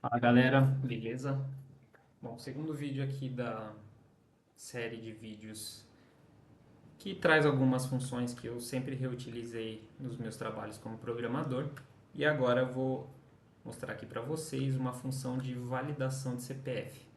Fala galera, beleza? Bom, segundo vídeo aqui da série de vídeos que traz algumas funções que eu sempre reutilizei nos meus trabalhos como programador, e agora eu vou mostrar aqui para vocês uma função de validação de CPF.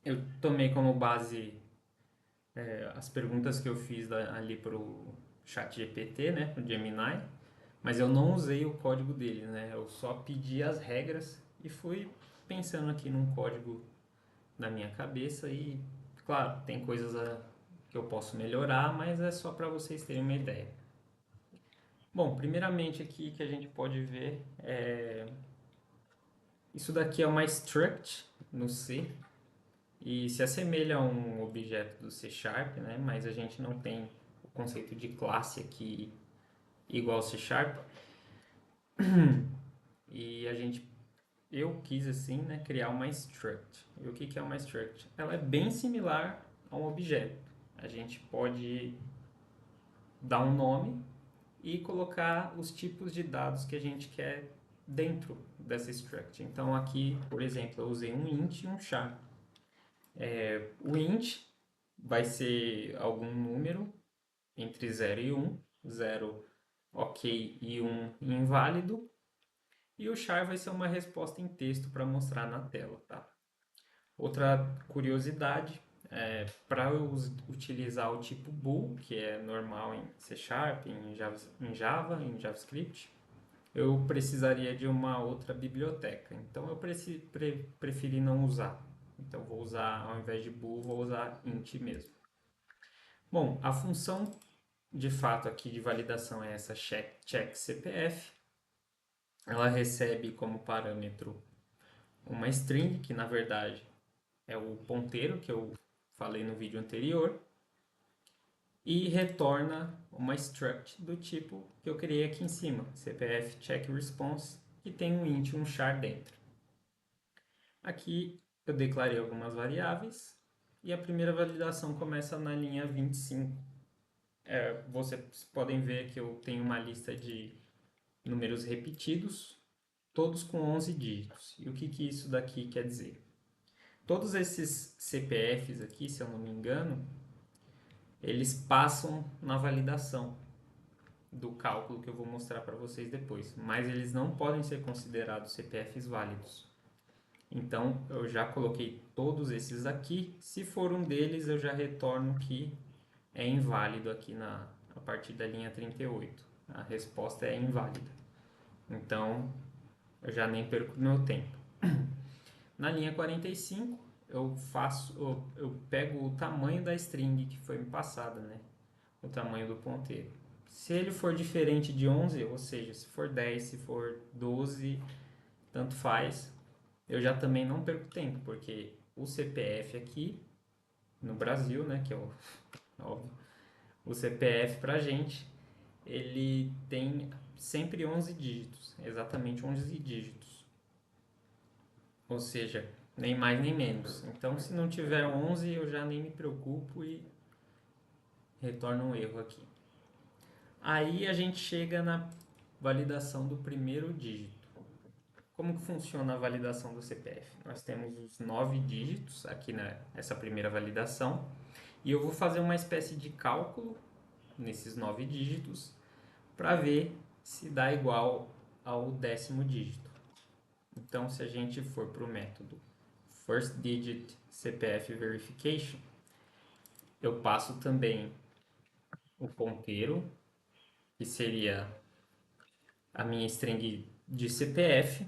Eu tomei como base as perguntas que eu fiz ali para o ChatGPT, né, para o Gemini, mas eu não usei o código dele, né? Eu só pedi as regras e fui pensando aqui num código na minha cabeça e, claro, tem coisas que eu posso melhorar, mas é só para vocês terem uma ideia. Bom, primeiramente aqui que a gente pode ver isso daqui é uma struct no C e se assemelha a um objeto do C Sharp, né? Mas a gente não tem o conceito de classe aqui igual ao C Sharp e eu quis assim, né, criar uma struct. E o que que é uma struct? Ela é bem similar a um objeto. A gente pode dar um nome e colocar os tipos de dados que a gente quer dentro dessa struct. Então aqui, por exemplo, eu usei um int e um char. O int vai ser algum número entre 0 e 1, 0 ok e 1 inválido, e o char vai ser uma resposta em texto para mostrar na tela, tá? Outra curiosidade, para eu utilizar o tipo bool, que é normal em C Sharp, em JavaScript, eu precisaria de uma outra biblioteca. Então eu preferi não usar. Então vou usar, ao invés de bool, vou usar int mesmo. Bom, a função de fato aqui de validação é essa check CPF. Ela recebe como parâmetro uma string, que na verdade é o ponteiro que eu falei no vídeo anterior, e retorna uma struct do tipo que eu criei aqui em cima, CPF check response, que tem um int e um char dentro. Aqui eu declarei algumas variáveis e a primeira validação começa na linha 25. Vocês podem ver que eu tenho uma lista de números repetidos, todos com 11 dígitos. E o que que isso daqui quer dizer? Todos esses CPFs aqui, se eu não me engano, eles passam na validação do cálculo que eu vou mostrar para vocês depois, mas eles não podem ser considerados CPFs válidos. Então eu já coloquei todos esses aqui. Se for um deles, eu já retorno que é inválido aqui a partir da linha 38. A resposta é inválida. Então eu já nem perco meu tempo. Na linha 45, eu pego o tamanho da string que foi me passada, né? O tamanho do ponteiro. Se ele for diferente de 11, ou seja, se for 10, se for 12, tanto faz, eu já também não perco tempo, porque o CPF aqui no Brasil, né, que é o óbvio, o CPF pra gente, ele tem sempre 11 dígitos, exatamente 11 dígitos. Ou seja, nem mais nem menos. Então, se não tiver 11, eu já nem me preocupo e retorno um erro aqui. Aí a gente chega na validação do primeiro dígito. Como que funciona a validação do CPF? Nós temos os 9 dígitos aqui nessa primeira validação e eu vou fazer uma espécie de cálculo nesses 9 dígitos para ver se dá igual ao décimo dígito. Então, se a gente for para o método First Digit CPF Verification, eu passo também o ponteiro, que seria a minha string de CPF,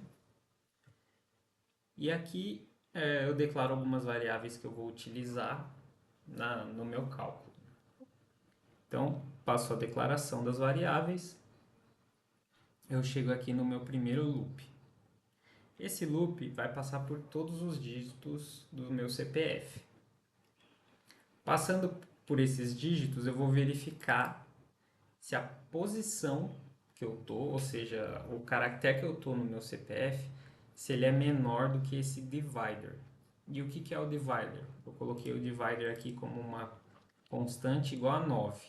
e aqui eu declaro algumas variáveis que eu vou utilizar no meu cálculo. Então, passo a declaração das variáveis, eu chego aqui no meu primeiro loop. Esse loop vai passar por todos os dígitos do meu CPF. Passando por esses dígitos, eu vou verificar se a posição que eu tô, ou seja, o caractere que eu tô no meu CPF, se ele é menor do que esse divider. E o que que é o divider? Eu coloquei o divider aqui como uma constante igual a 9.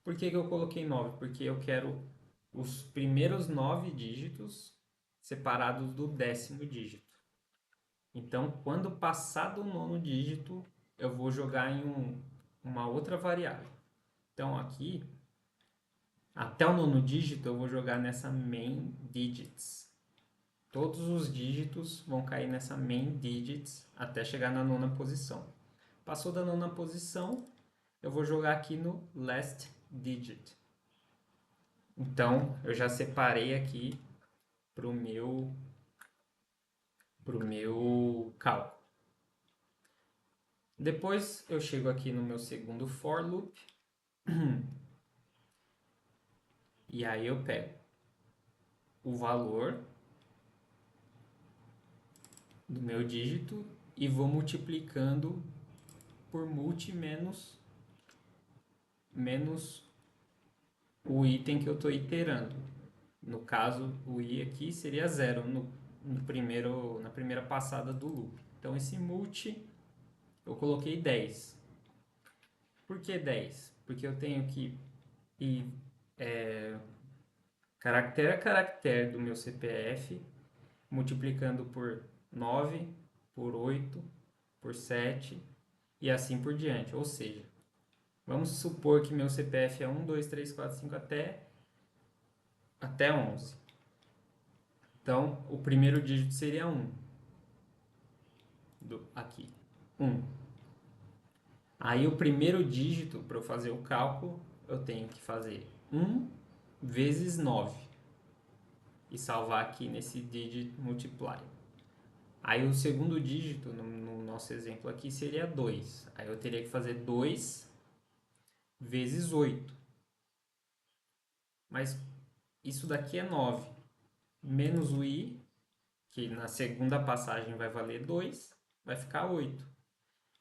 Por que que eu coloquei 9? Porque eu quero os primeiros 9 dígitos separados do 10º dígito. Então, quando passar do 9º dígito, eu vou jogar em uma outra variável. Então, aqui, até o 9º dígito, eu vou jogar nessa main digits. Todos os dígitos vão cair nessa main digits até chegar na 9ª posição. Passou da 9ª posição, eu vou jogar aqui no last digit. Então, eu já separei aqui para o meu cálculo. Depois, eu chego aqui no meu segundo for loop. E aí eu pego o valor do meu dígito e vou multiplicando por multi menos o item que eu estou iterando. No caso, o i aqui seria 0 na primeira passada do loop. Então, esse multi eu coloquei 10. Por que 10? Porque eu tenho que ir caractere a caractere do meu CPF, multiplicando por 9, por 8, por 7 e assim por diante. Ou seja, vamos supor que meu CPF é 1, 2, 3, 4, 5 até 11. Então, o primeiro dígito seria 1. Aqui, 1. Aí, o primeiro dígito, para eu fazer o cálculo, eu tenho que fazer 1 vezes 9. E salvar aqui nesse digit multiply. Aí, o segundo dígito, no nosso exemplo aqui, seria 2. Aí, eu teria que fazer 2 vezes 8. Mas isso daqui é 9. Menos o i, que na segunda passagem vai valer 2, vai ficar 8.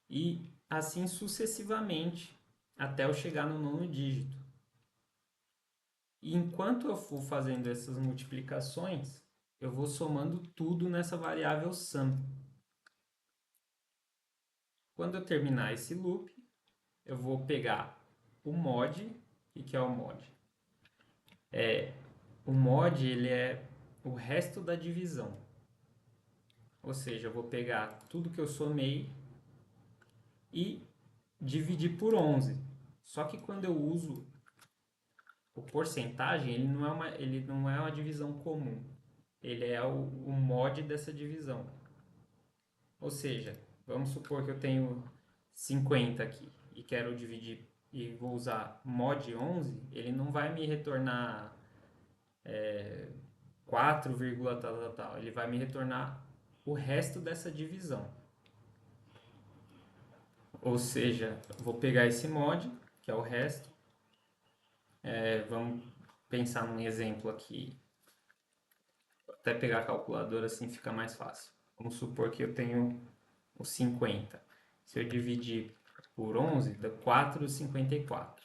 E assim sucessivamente, até eu chegar no 9º dígito. E enquanto eu for fazendo essas multiplicações, eu vou somando tudo nessa variável sum. Quando eu terminar esse loop, eu vou pegar o mod. O que é o mod? O mod ele é o resto da divisão. Ou seja, eu vou pegar tudo que eu somei e dividir por 11. Só que quando eu uso o porcentagem, ele não é uma divisão comum. Ele é o mod dessa divisão. Ou seja, vamos supor que eu tenho 50 aqui e quero dividir e vou usar mod 11, ele não vai me retornar 4, tal. Ele vai me retornar o resto dessa divisão. Ou seja, vou pegar esse mod, que é o resto. Vamos pensar num exemplo aqui. Vou até pegar a calculadora, assim fica mais fácil. Vamos supor que eu tenho os 50. Se eu dividir por 11, dá 4,54.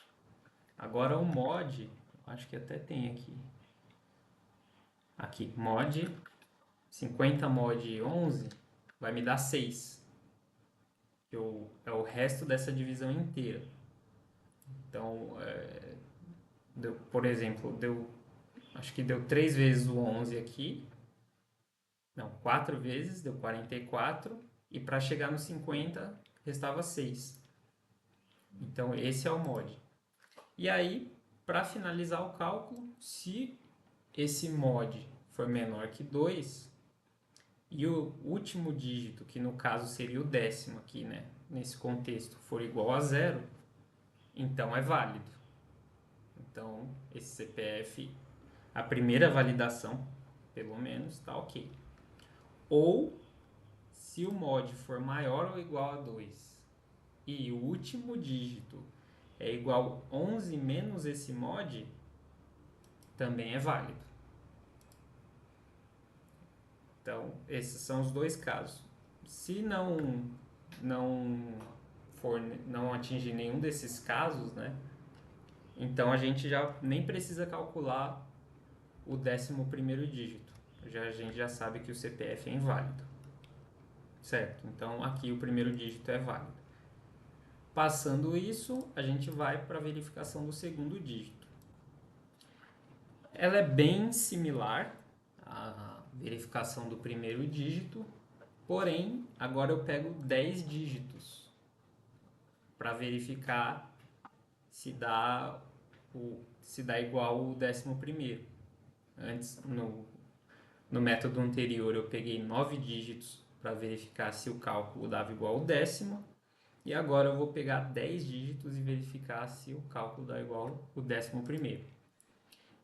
Agora o mod, acho que até tem aqui. Aqui, mod, 50 mod 11 vai me dar 6. Que é o resto dessa divisão inteira. Então, por exemplo, acho que deu 3 vezes o 11 aqui. Não, 4 vezes, deu 44. E para chegar no 50, restava 6. Então, esse é o mod. E aí, para finalizar o cálculo, se esse mod for menor que 2, e o último dígito, que no caso seria o 10º aqui, né? Nesse contexto, for igual a 0, então é válido. Então, esse CPF, a primeira validação, pelo menos, está ok. Ou, se o mod for maior ou igual a 2 e o último dígito é igual a 11 menos esse mod, também é válido. Então, esses são os dois casos. Se não atingir nenhum desses casos, né? Então a gente já nem precisa calcular o 11º dígito. A gente já sabe que o CPF é inválido. Certo? Então aqui o primeiro dígito é válido. Passando isso, a gente vai para a verificação do segundo dígito. Ela é bem similar verificação do primeiro dígito, porém, agora eu pego 10 dígitos para verificar se dá igual o 11º. Antes, no método anterior, eu peguei 9 dígitos para verificar se o cálculo dava igual ao 10º. E agora eu vou pegar 10 dígitos e verificar se o cálculo dá igual ao 11º.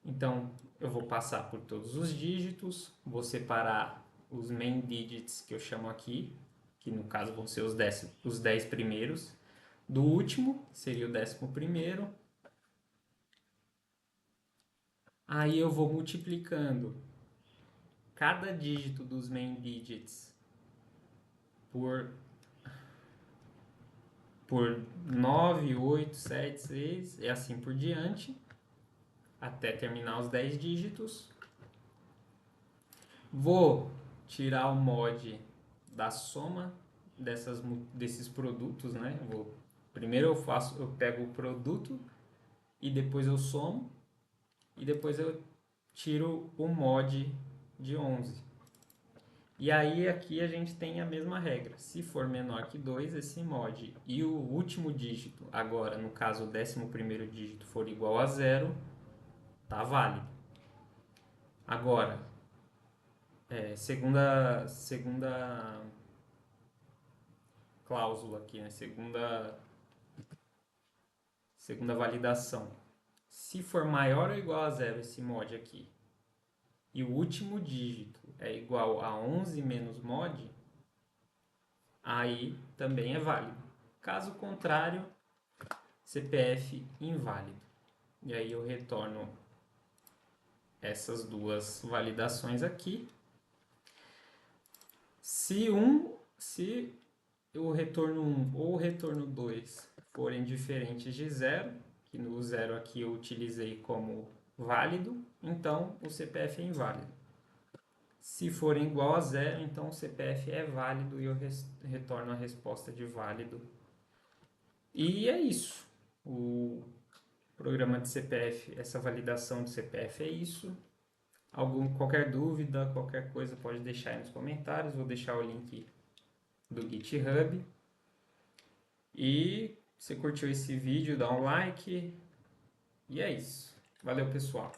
Então, eu vou passar por todos os dígitos, vou separar os main digits que eu chamo aqui, que no caso vão ser os 10 primeiros, do último, que seria o 11º. Aí eu vou multiplicando cada dígito dos main digits por 9, 8, 7, 6 e assim por diante, até terminar os 10 dígitos. Vou tirar o mod da soma desses produtos, né? Primeiro eu pego o produto e depois eu somo e depois eu tiro o mod de 11. E aí aqui a gente tem a mesma regra. Se for menor que 2, esse mod e o último dígito, agora no caso o 11º dígito, for igual a 0, tá válido. Agora, segunda cláusula aqui, né? Segunda validação. Se for maior ou igual a 0 esse mod aqui, e o último dígito é igual a 11 menos mod, aí também é válido. Caso contrário, CPF inválido. E aí eu retorno essas duas validações aqui. Se o retorno 1 ou o retorno 2 forem diferentes de 0, que no 0 aqui eu utilizei como válido, então o CPF é inválido. Se forem igual a 0, então o CPF é válido e eu retorno a resposta de válido. E é isso. O programa de CPF, essa validação do CPF é isso. Qualquer dúvida, qualquer coisa pode deixar aí nos comentários. Vou deixar o link do GitHub. E se curtiu esse vídeo, dá um like. E é isso. Valeu, pessoal.